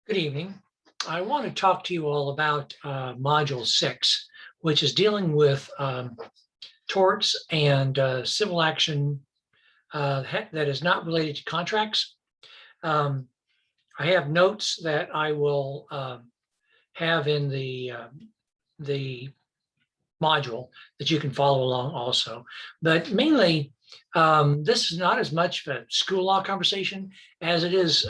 Good evening. I want to talk to you all about Module 6, which is dealing with torts and civil action that is not related to contracts. I have notes that I will have in the module that you can follow along also. But mainly, this is not as much of a school law conversation as it is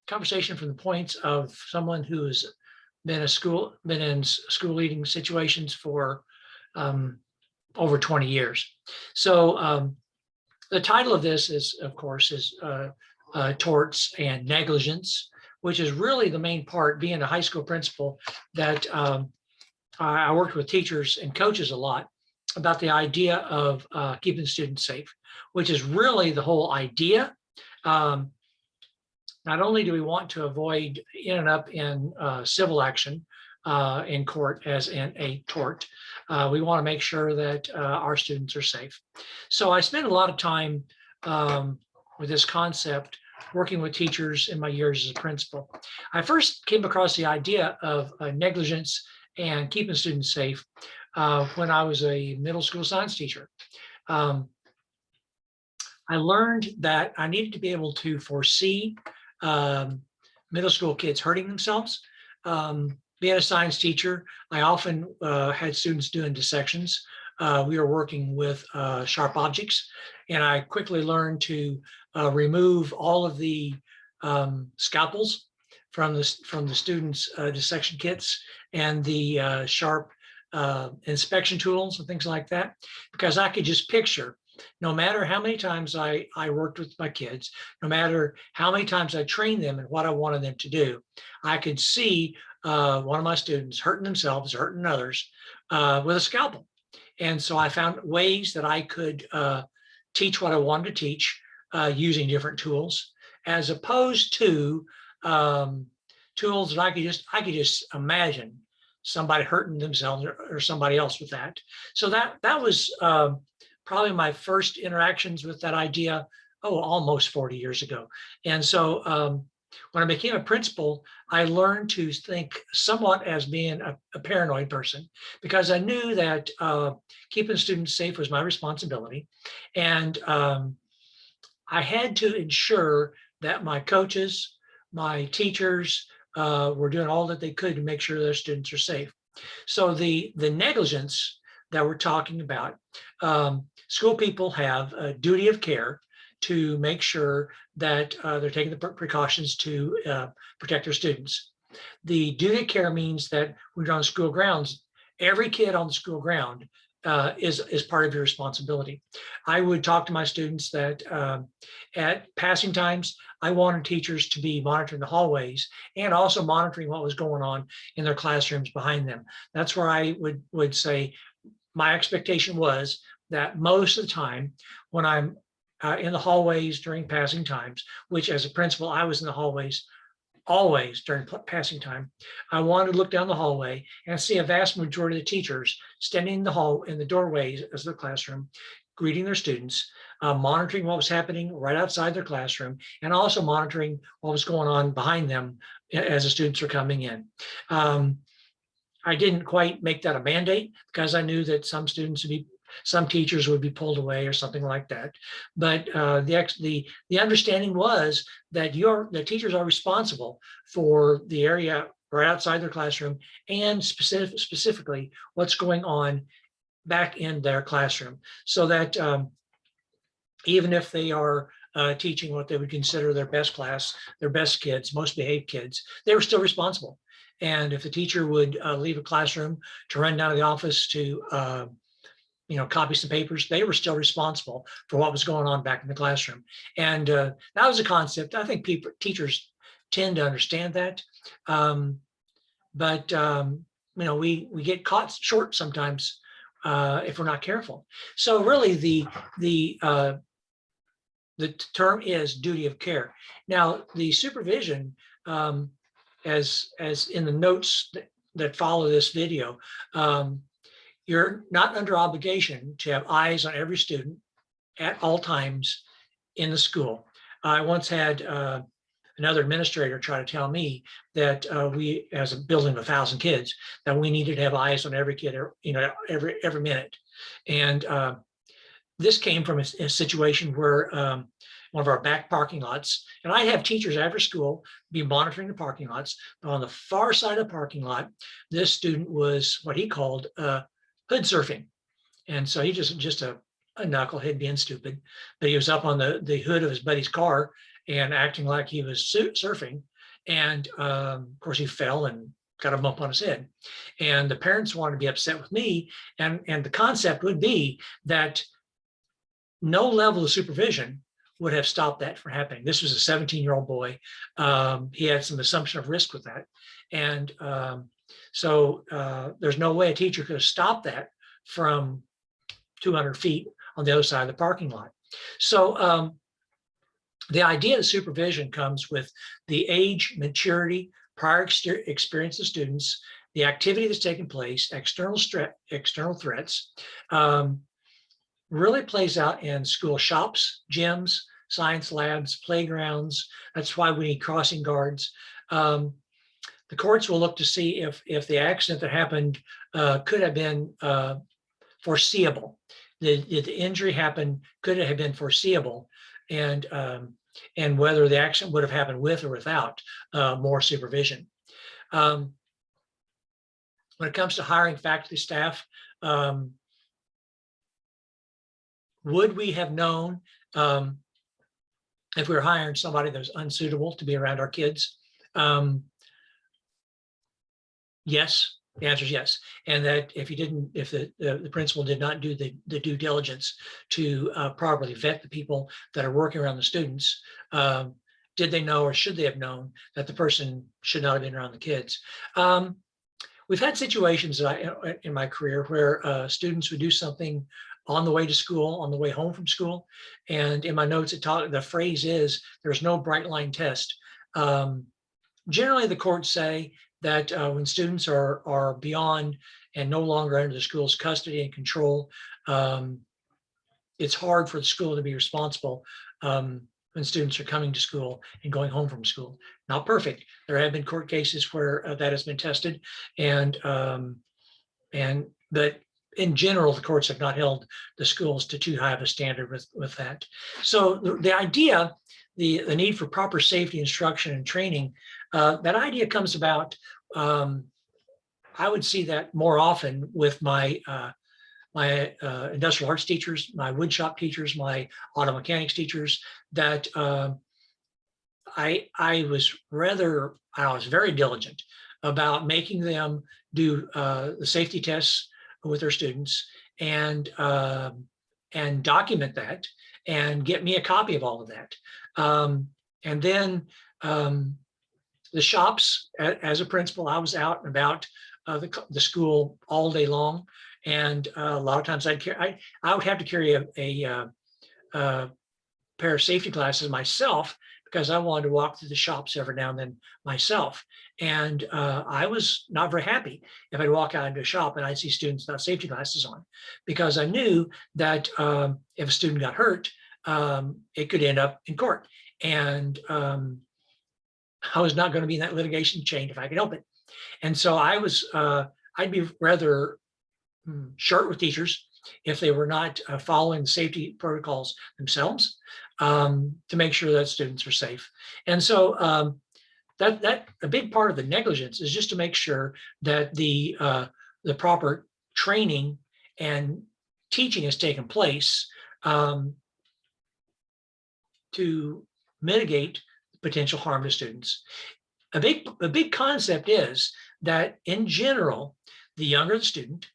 conversation from the points of someone who has been in school leading situations for over 20 years. So the title of this is, of course, torts and negligence, which is really the main part. Being a high school principal, that I worked with teachers and coaches a lot about the idea of keeping students safe, which is really the whole idea. Not only do we want to avoid ending up in civil action in court as in a tort, we want to make sure that our students are safe. So I spent a lot of time with this concept working with teachers in my years as a principal. I first came across the idea of negligence and keeping students safe when I was a middle school science teacher. I learned that I needed to be able to foresee middle school kids hurting themselves. Being a science teacher, I often had students doing dissections. We were working with sharp objects, and I quickly learned to remove all of the scalpels from the students' dissection kits and the sharp inspection tools and things like that, because I could just picture, no matter how many times I worked with my kids, no matter how many times I trained them and what I wanted them to do, I could see one of my students hurting themselves, hurting others with a scalpel. And so I found ways that I could teach what I wanted to teach using different tools, as opposed to tools that I could just imagine somebody hurting themselves or somebody else with that. So that was probably my first interactions with that idea, almost 40 years ago. And so when I became a principal, I learned to think somewhat as being a paranoid person, because I knew that keeping students safe was my responsibility. And I had to ensure that my coaches, my teachers were doing all that they could to make sure their students are safe. So the negligence that we're talking about, school people have a duty of care to make sure that they're taking the precautions to protect their students. The duty of care means that when you're on school grounds, every kid on the school ground is part of your responsibility. I would talk to my students that at passing times, I wanted teachers to be monitoring the hallways and also monitoring what was going on in their classrooms behind them. That's where I would say my expectation was that most of the time when I'm in the hallways during passing times, which as a principal, I was in the hallways always during passing time, I wanted to look down the hallway and see a vast majority of the teachers standing in the doorways of the classroom, greeting their students, monitoring what was happening right outside their classroom, and also monitoring what was going on behind them as the students are coming in. I didn't quite make that a mandate, because I knew that some teachers would be pulled away or something like that. But the understanding was that the teachers are responsible for the area right outside their classroom, and specifically what's going on back in their classroom, so that even if they are teaching what they would consider their best class, their best kids, most behaved kids, they were still responsible. And if the teacher would leave a classroom to run down to the office to copy some papers, they were still responsible for what was going on back in the classroom. And that was a concept. I think teachers tend to understand that. But we get caught short sometimes if we're not careful. So really the term is duty of care. Now, the supervision, as in the notes that follow this video, you're not under obligation to have eyes on every student at all times in the school. I once had another administrator try to tell me that we, as a building of 1,000 kids, that we needed to have eyes on every kid, every minute. And this came from a situation where one of our back parking lots, and I have teachers after school be monitoring the parking lots, but on the far side of the parking lot, this student was what he called hood surfing. And so he just a knucklehead being stupid, but he was up on the hood of his buddy's car and acting like he was surfing. And of course he fell and got a bump on his head. And the parents wanted to be upset with me. And the concept would be that no level of supervision would have stopped that from happening. This was a 17-year-old boy. He had some assumption of risk with that. And so there's no way a teacher could have stopped that from 200 feet on the other side of the parking lot. So the idea of supervision comes with the age, maturity, prior experience of students, the activity that's taking place, external threats, really plays out in school shops, gyms, science labs, playgrounds. That's why we need crossing guards. The courts will look to see if the accident that happened could have been foreseeable. The injury happened, could it have been foreseeable, and whether the accident would have happened with or without more supervision. When it comes to hiring faculty staff, would we have known if we were hiring somebody that was unsuitable to be around our kids? Yes, the answer is yes. And that if the principal did not do the due diligence to properly vet the people that are working around the students, did they know or should they have known that the person should not have been around the kids? We've had situations in my career where students would do something on the way to school, on the way home from school. And in my notes, the phrase is, there's no bright line test. Generally, the courts say that when students are beyond and no longer under the school's custody and control, it's hard for the school to be responsible when students are coming to school and going home from school. Not perfect. There have been court cases where that has been tested, but in general, the courts have not held the schools to too high of a standard with that. So the idea, the need for proper safety instruction and training, that idea comes about. I would see that more often with my industrial arts teachers, my woodshop teachers, my auto mechanics teachers, that I was very diligent about making them do the safety tests with their students and document that and get me a copy of all of that. And then the shops, as a principal, I was out and about the school all day long. And a lot of times I would have to carry a pair of safety glasses myself because I wanted to walk through the shops every now and then myself. And I was not very happy if I'd walk out into a shop and I'd see students without safety glasses on, because I knew that if a student got hurt, it could end up in court. And I was not going to be in that litigation chain if I could help it. And so I'd be rather short with teachers if they were not following the safety protocols themselves to make sure that students are safe. And so that a big part of the negligence is just to make sure that the proper training and teaching has taken place to mitigate potential harm to students. A big concept is that in general, the younger the student,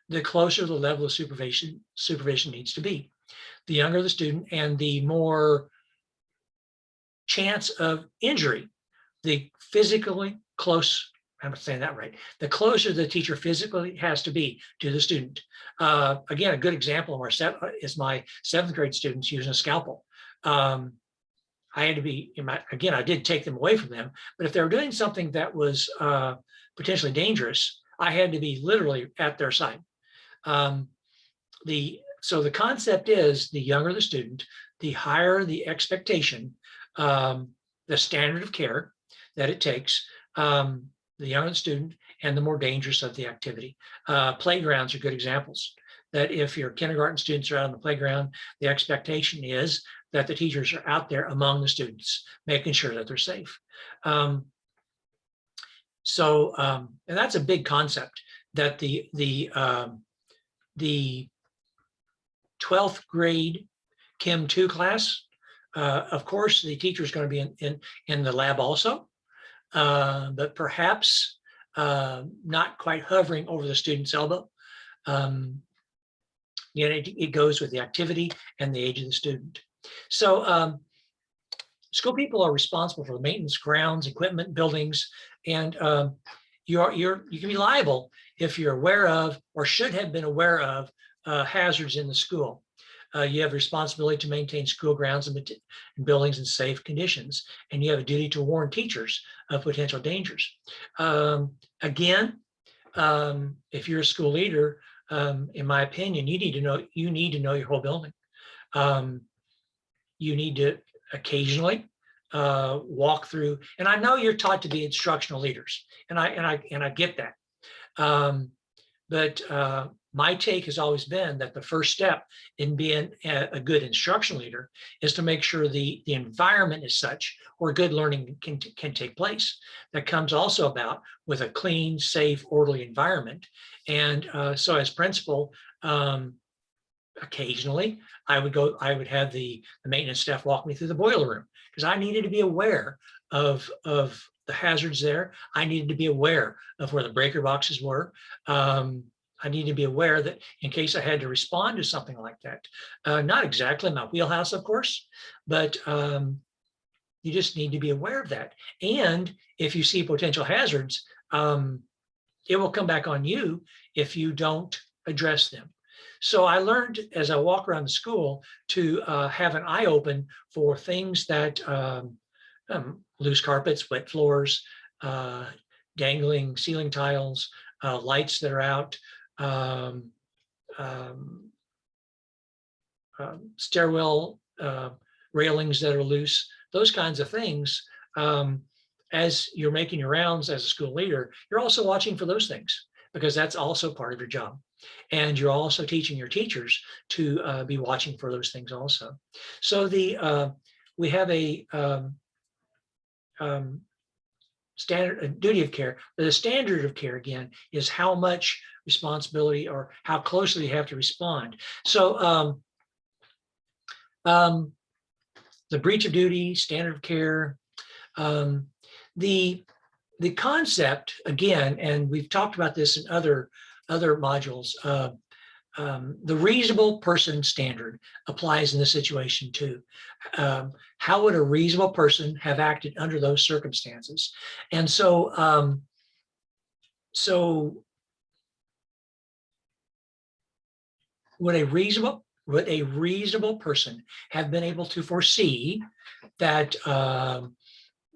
the closer the level of supervision needs to be. The younger the student and the more chance of injury, the physically close, I'm saying that right, the closer the teacher physically has to be to the student. Again, a good example of is my 7th grade students using a scalpel. I had to be, again, I did take them away from them, but if they were doing something that was potentially dangerous, I had to be literally at their side. So the concept is the younger the student, the higher the expectation the standard of care that it takes, the younger the student, and the more dangerous of the activity. Playgrounds are good examples. That if your kindergarten students are out on the playground, the expectation is that the teachers are out there among the students, making sure that they're safe. And that's a big concept, that the 12th grade Chem 2 class, of course, the teacher is going to be in the lab also, but perhaps not quite hovering over the student's elbow. It goes with the activity and the age of the student. So school people are responsible for the maintenance, grounds, equipment, buildings, and you can be liable if you're aware of or should have been aware of hazards in the school. You have a responsibility to maintain school grounds and buildings in safe conditions, and you have a duty to warn teachers of potential dangers. Again, if you're a school leader, in my opinion, you need to know your whole building. You need to occasionally walk through, and I know you're taught to be instructional leaders, and I get that. But my take has always been that the first step in being a good instructional leader is to make sure the environment is such where good learning can take place. That comes also about with a clean, safe, orderly environment. And so as principal, occasionally I would have the maintenance staff walk me through the boiler room, because I needed to be aware of the hazards there. I needed to be aware of where the breaker boxes were. I need to be aware that in case I had to respond to something like that, not exactly my wheelhouse, of course, but you just need to be aware of that. And if you see potential hazards, it will come back on you if you don't address them. So I learned as I walk around the school to have an eye open for things that loose carpets, wet floors, dangling ceiling tiles, lights that are out, stairwell railings that are loose, those kinds of things. As you're making your rounds as a school leader, you're also watching for those things, because that's also part of your job. And you're also teaching your teachers to be watching for those things also. So we have a standard duty of care. The standard of care, again, is how much responsibility or how closely you have to respond. So the breach of duty, standard of care, the concept, again, and we've talked about this in other modules, the reasonable person standard applies in this situation too. How would a reasonable person have acted under those circumstances? And so, would a reasonable person have been able to foresee that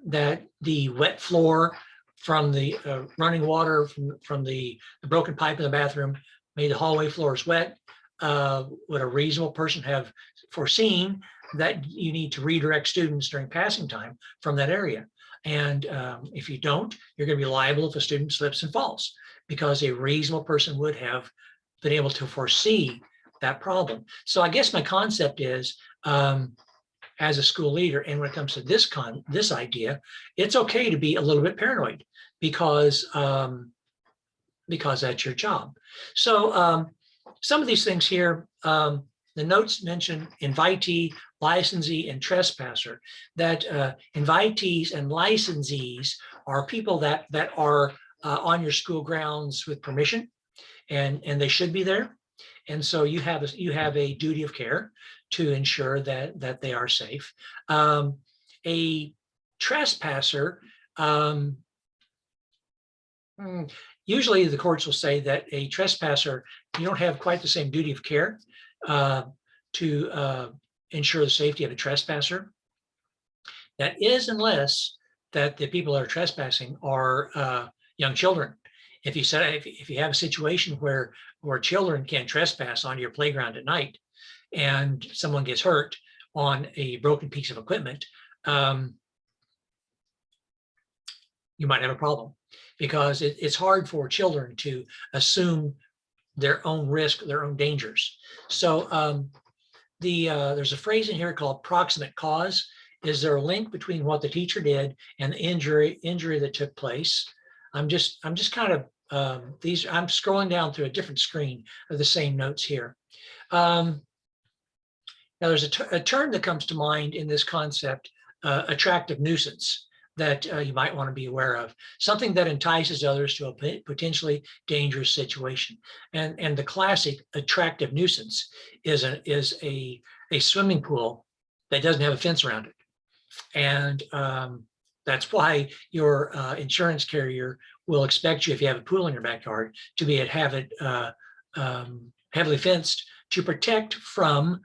that the wet floor from the running water from the broken pipe in the bathroom made the hallway floors wet? Would a reasonable person have foreseen that you need to redirect students during passing time from that area? And if you don't, you're going to be liable if a student slips and falls, because a reasonable person would have been able to foresee that problem. So I guess my concept is, as a school leader, and when it comes to this idea, it's okay to be a little bit paranoid, because that's your job. So some of these things here, the notes mention invitee, licensee, and trespasser. That invitees and licensees are people that are on your school grounds with permission, and they should be there. And so you have a duty of care to ensure that they are safe. A trespasser, usually the courts will say that a trespasser, you don't have quite the same duty of care to ensure the safety of a trespasser. That is, unless that the people that are trespassing are young children. If you have a situation where children can trespass onto your playground at night and someone gets hurt on a broken piece of equipment, you might have a problem, because it's hard for children to assume their own risk, their own dangers. So there's a phrase in here called proximate cause. Is there a link between what the teacher did and the injury that took place? I'm just kind of I'm scrolling down through a different screen of the same notes here. Now there's a term that comes to mind in this concept, attractive nuisance, that you might want to be aware of. Something that entices others to a potentially dangerous situation. And the classic attractive nuisance is a swimming pool that doesn't have a fence around it. And that's why your insurance carrier will expect you, if you have a pool in your backyard, to have it heavily fenced to protect from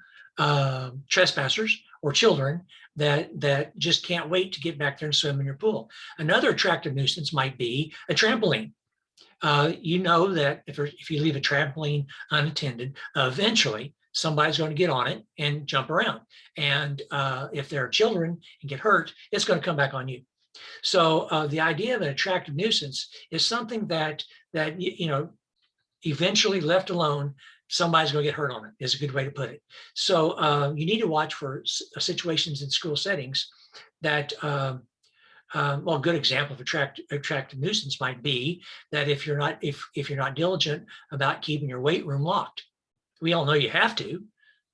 trespassers or children that just can't wait to get back there and swim in your pool. Another attractive nuisance might be a trampoline. You know that if you leave a trampoline unattended, eventually somebody's going to get on it and jump around. And if there are children and get hurt, it's going to come back on you. So the idea of an attractive nuisance is something that eventually left alone, somebody's going to get hurt on it, is a good way to put it. So you need to watch for situations in school settings that, well, a good example of attractive nuisance might be that if you're not diligent about keeping your weight room locked. We all know you have to,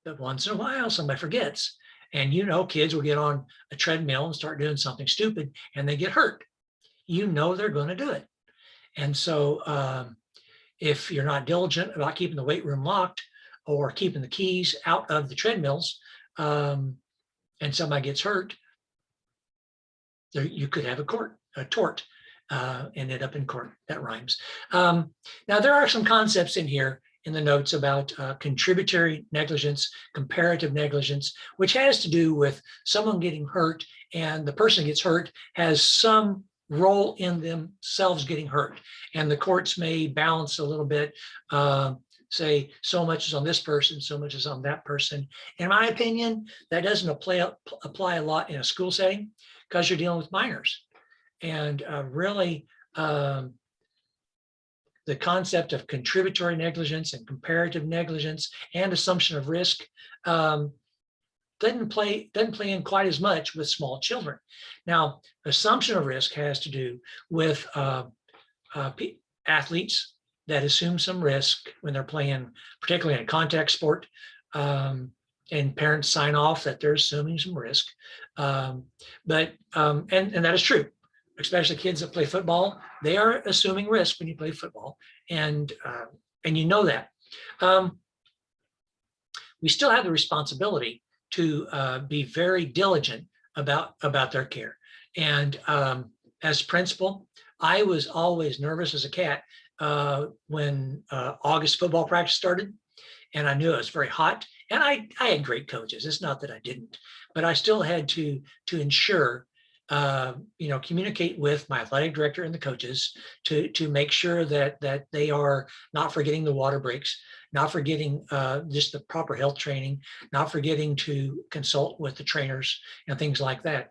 but once in a while somebody forgets. And kids will get on a treadmill and start doing something stupid and they get hurt. They're going to do it. And so if you're not diligent about keeping the weight room locked or keeping the keys out of the treadmills, and somebody gets hurt, you could have a tort, ended up in court. That rhymes. Now, there are some concepts in here in the notes about contributory negligence, comparative negligence, which has to do with someone getting hurt, and the person who gets hurt has some role in themselves getting hurt. And the courts may balance a little bit, say so much is on this person, so much is on that person. In my opinion, that doesn't apply a lot in a school setting because you're dealing with minors. And really, the concept of contributory negligence and comparative negligence and assumption of risk doesn't play in quite as much with small children. Now, assumption of risk has to do with athletes that assume some risk when they're playing, particularly in a contact sport, and parents sign off that they're assuming some risk. And that is true, especially kids that play football. They are assuming risk when you play football, and you know that. We still have the responsibility to be very diligent about their care. And as principal, I was always nervous as a cat when August football practice started, and I knew it was very hot. And I had great coaches. It's not that I didn't, but I still had to ensure, communicate with my athletic director and the coaches to make sure that they are not forgetting the water breaks, not forgetting just the proper health training, not forgetting to consult with the trainers and things like that.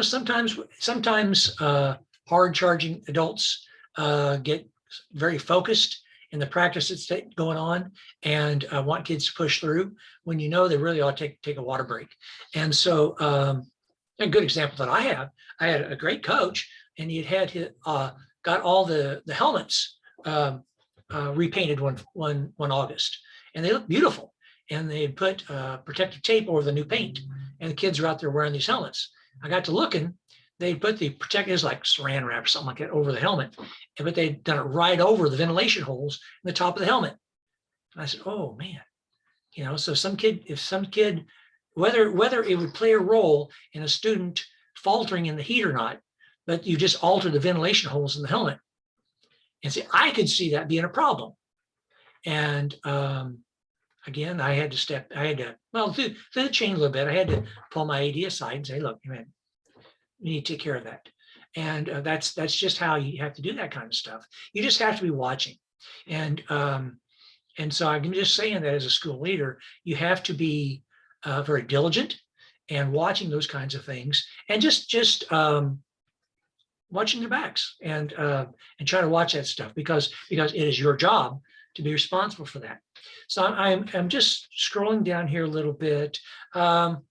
Sometimes hard charging adults get very focused in the practice that's going on and want kids to push through when they really ought to take a water break. And so a good example that I had a great coach, and he had got all the helmets repainted one August, and they look beautiful, and they put protective tape over the new paint, and the kids are out there wearing these helmets. I got to looking, they put the protectors like saran wrap or something like that over the helmet, but they'd done it right over the ventilation holes in the top of the helmet. And I said, oh man, so if some kid, whether it would play a role in a student faltering in the heat or not, but you just alter the ventilation holes in the helmet. And see, I could see that being a problem. And again, I had to through the chain a little bit. I had to pull my AD aside and say, look, man, you need to take care of that. And that's just how you have to do that kind of stuff. You just have to be watching. And so I'm just saying that as a school leader, you have to be very diligent and watching those kinds of things, and just watching their backs and try to watch that stuff because it is your job to be responsible for that. So I'm just scrolling down here a little bit. And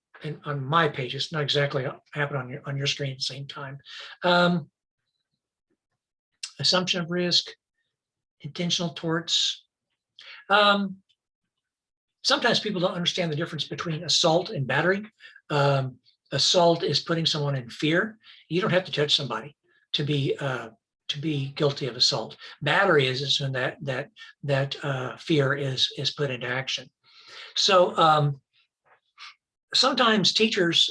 on my page, it's not exactly happening on your screen at the same time. Assumption of risk, intentional torts. Sometimes people don't understand the difference between assault and battery. Assault is putting someone in fear. You don't have to touch somebody to be guilty of assault. Battery is when that fear is put into action. So sometimes teachers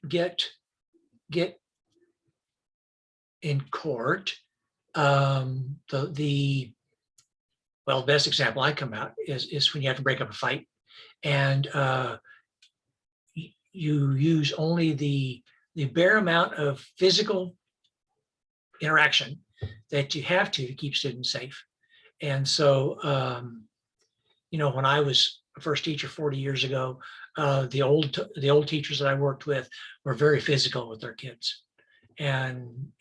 get in court. The best example I come out is when you have to break up a fight, and you use only the bare amount of physical interaction that you have to keep students safe. And so, when I was a first teacher 40 years ago, the old teachers that I worked with were very physical with their kids, and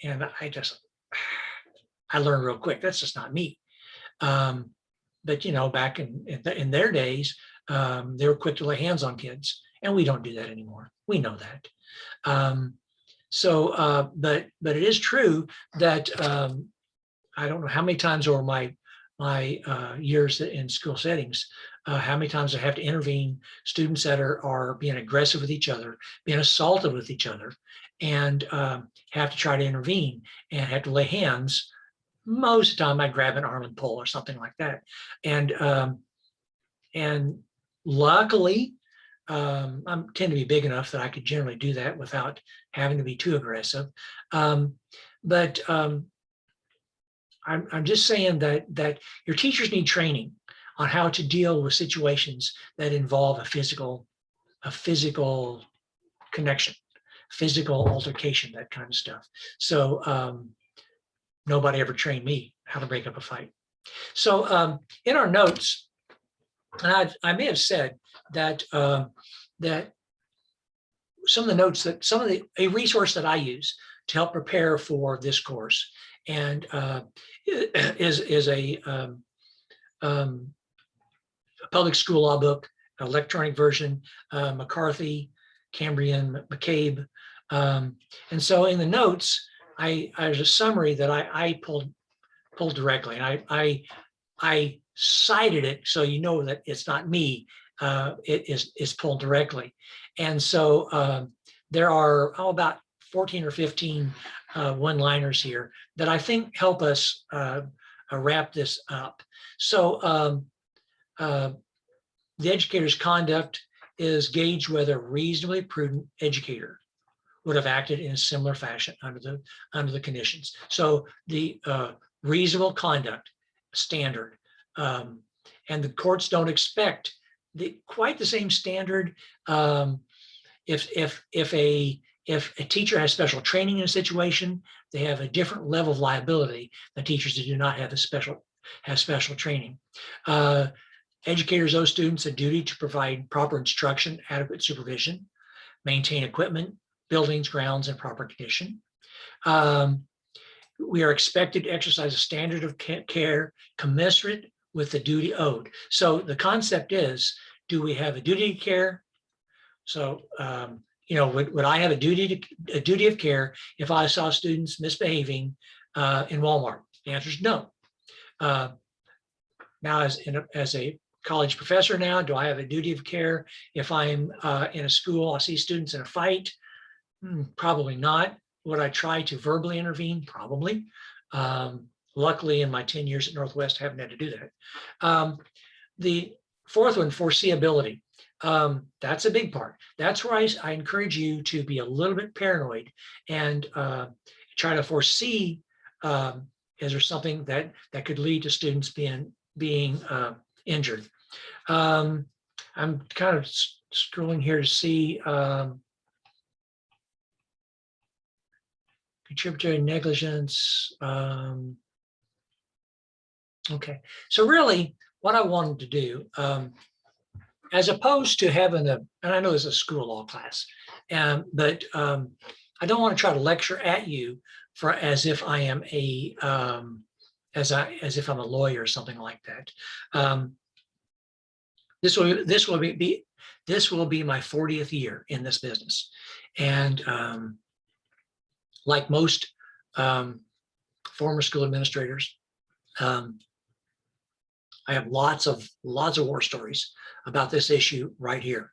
I learned real quick that's just not me. But back in their days, they were quick to lay hands on kids, and we don't do that anymore. We know that. But it is true that I don't know how many times over my years in school settings, how many times I have to intervene students that are being aggressive with each other, being assaulted with each other, and have to try to intervene and have to lay hands. Most of the time I grab an arm and pull or something like that. And luckily, I tend to be big enough that I could generally do that without having to be too aggressive. But I'm just saying that your teachers need training on how to deal with situations that involve a physical connection, physical altercation, that kind of stuff. So nobody ever trained me how to break up a fight. So in our notes, and I may have said that that some of the notes that a resource that I use to help prepare for this course and is a public school law book, electronic version, McCarthy, Cambrian, McCabe. And so in the notes, there's a summary that I pulled directly, and I cited it so you know that it's not me. It is pulled directly, and so there are about 14 or 15 one-liners here that I think help us wrap this up. So the educator's conduct is gauged whether a reasonably prudent educator would have acted in a similar fashion under the conditions. So the reasonable conduct standard, and the courts don't expect quite the same standard. If a teacher has special training in a situation, they have a different level of liability than teachers that do not have special training. Educators owe students a duty to provide proper instruction, adequate supervision, maintain equipment, buildings, grounds in proper condition. We are expected to exercise a standard of care commensurate with the duty owed. So the concept is, do we have a duty of care? So, would I have a duty of care if I saw students misbehaving in Walmart? The answer is no. Now, as a college professor now, do I have a duty of care if I'm in a school, I see students in a fight? Probably not. Would I try to verbally intervene? Probably. Luckily, in my 10 years at Northwest, I haven't had to do that. The fourth one, foreseeability. That's a big part. That's where I encourage you to be a little bit paranoid and try to foresee, is there something that could lead to students being injured. I'm kind of scrolling here to see contributory negligence. Okay, so really what I wanted to do, as opposed to having and I know this is a school law class, but I don't want to try to lecture at you, for as if I am a as if I'm a lawyer or something like that. This will be my 40th year in this business, and like most former school administrators, I have lots of war stories about this issue right here,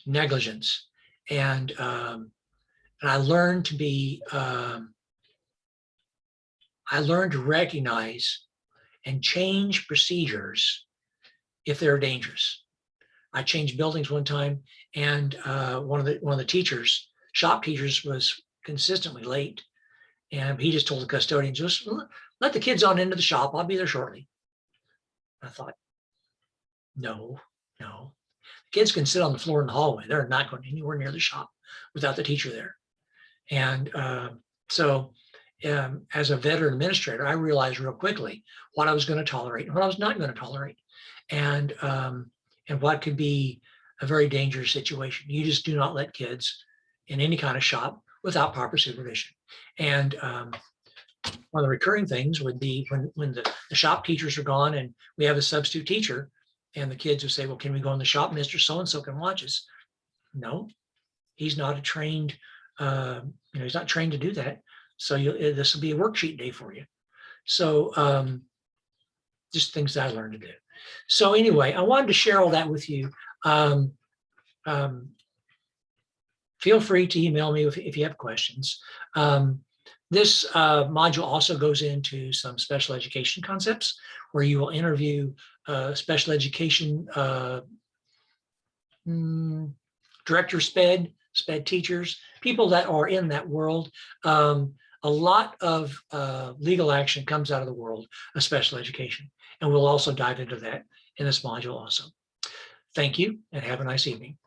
negligence, and I learned to be I learned to recognize and change procedures if they're dangerous. I changed buildings one time, and one of the teachers, shop teachers, was consistently late, and he just told the custodian, just let the kids on into the shop. I'll be there shortly. I thought, no. Kids can sit on the floor in the hallway. They're not going anywhere near the shop without the teacher there. And so as a veteran administrator, I realized real quickly what I was going to tolerate and what I was not going to tolerate, and what could be a very dangerous situation. You just do not let kids in any kind of shop without proper supervision. And one of the recurring things would be when the shop teachers are gone and we have a substitute teacher, and the kids would say, well, can we go in the shop? Mr. So-and-so can watch us. No, he's not a trained, he's not trained to do that. So this will be a worksheet day for you. So just things that I learned to do. So anyway, I wanted to share all that with you. Feel free to email me if you have questions. This module also goes into some special education concepts where you will interview special education director SPED teachers, people that are in that world. A lot of legal action comes out of the world of special education, and we'll also dive into that in this module also. Thank you, and have a nice evening.